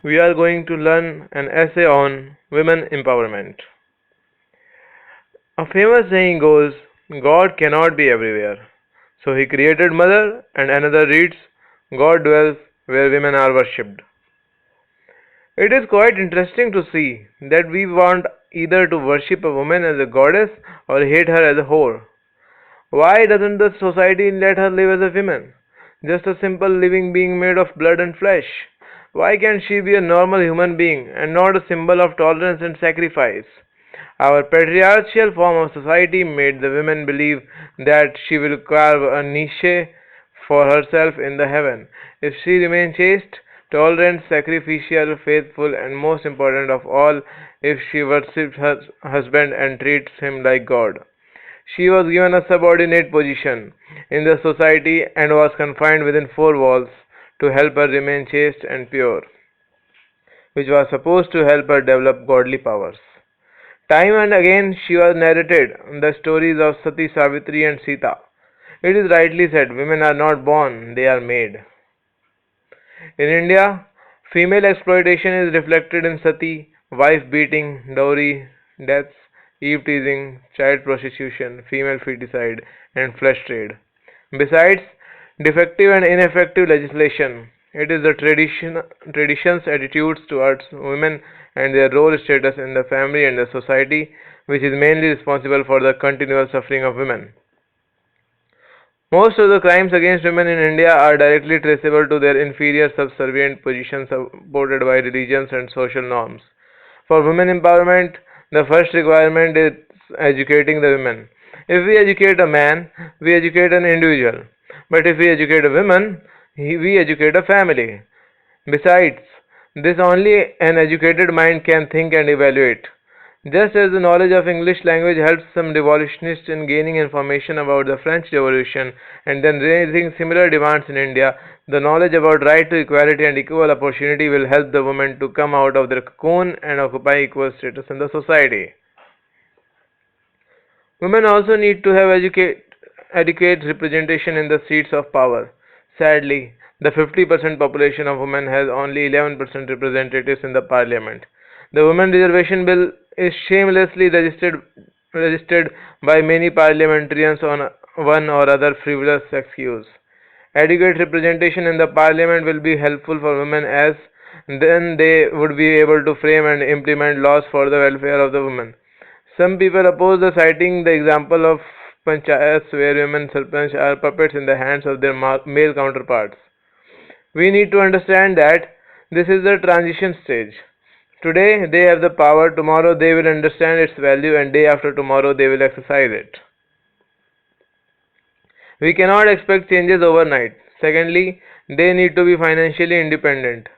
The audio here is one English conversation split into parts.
We are going to learn an essay on women empowerment. A famous saying goes, God cannot be everywhere. So he created mother, and another reads, God dwells where women are worshipped. It is quite interesting to see that we want either to worship a woman as a goddess or hate her as a whore. Why doesn't the society let her live as a woman? Just a simple living being made of blood and flesh. Why can't she be a normal human being and not a symbol of tolerance and sacrifice? Our patriarchal form of society made the women believe that she will carve a niche for herself in the heaven if she remains chaste, tolerant, sacrificial, faithful, and most important of all, if she worships her husband and treats him like God. She was given a subordinate position in the society and was confined within four walls to help her remain chaste and pure, which was supposed to help her develop godly powers. Time and again she was narrated the stories of Sati, Savitri, and Sita. It is rightly said, women are not born, they are made. In India, female exploitation is reflected in sati, wife beating, dowry, deaths, eve teasing, child prostitution, female feticide, and flesh trade. Besides defective and ineffective legislation, it is the traditions, attitudes towards women, and their role status in the family and the society which is mainly responsible for the continual suffering of women. Most of the crimes against women in India are directly traceable to their inferior subservient position supported by religions and social norms. For women empowerment, the first requirement is educating the women. If we educate a man, we educate an individual. But if we educate a woman, we educate a family. Besides, this only an educated mind can think and evaluate. Just as the knowledge of English language helps some revolutionists in gaining information about the French Revolution and then raising similar demands in India, the knowledge about right to equality and equal opportunity will help the women to come out of their cocoon and occupy equal status in the society. Women also need to have adequate representation in the seats of power. Sadly, the 50% population of women has only 11% representatives in the parliament. The Women Reservation Bill is shamelessly resisted by many parliamentarians on one or other frivolous excuse. Adequate representation in the parliament will be helpful for women as then they would be able to frame and implement laws for the welfare of the women. Some people oppose the citing the example of panchayats where women sarpanch are puppets in the hands of their male counterparts. We need to understand that this is the transition stage. Today they have the power, tomorrow they will understand its value, and day after tomorrow they will exercise it. We cannot expect changes overnight. Secondly, they need to be financially independent.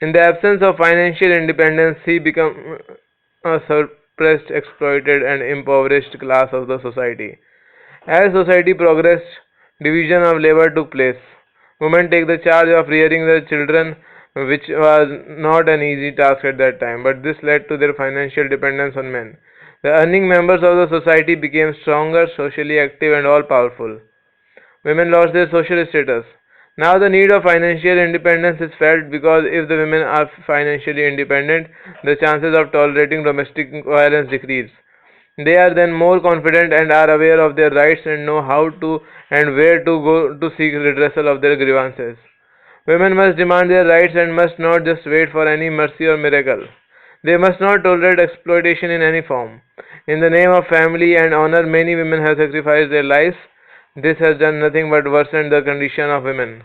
In the absence of financial independence, he becomes a suppressed, exploited, and impoverished class of the society. As society progressed, division of labor took place. Women take the charge of rearing their children, which was not an easy task at that time, but this led to their financial dependence on men. The earning members of the society became stronger, socially active, and all powerful. Women lost their social status. Now the need of financial independence is felt because if the women are financially independent, the chances of tolerating domestic violence decrease. They are then more confident and are aware of their rights and know how to and where to go to seek redressal of their grievances. Women must demand their rights and must not just wait for any mercy or miracle. They must not tolerate exploitation in any form. In the name of family and honor, many women have sacrificed their lives. This has done nothing but worsen the condition of women.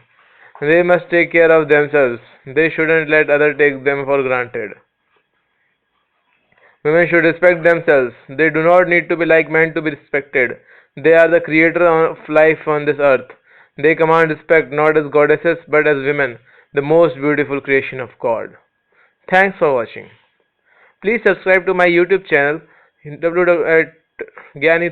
They must take care of themselves. They shouldn't let others take them for granted. Women should respect themselves. They do not need to be like men to be respected. They are the creator of life on this earth. They command respect not as goddesses but as women, the most beautiful creation of God. Thanks for watching. Please subscribe to my YouTube channel www.gyani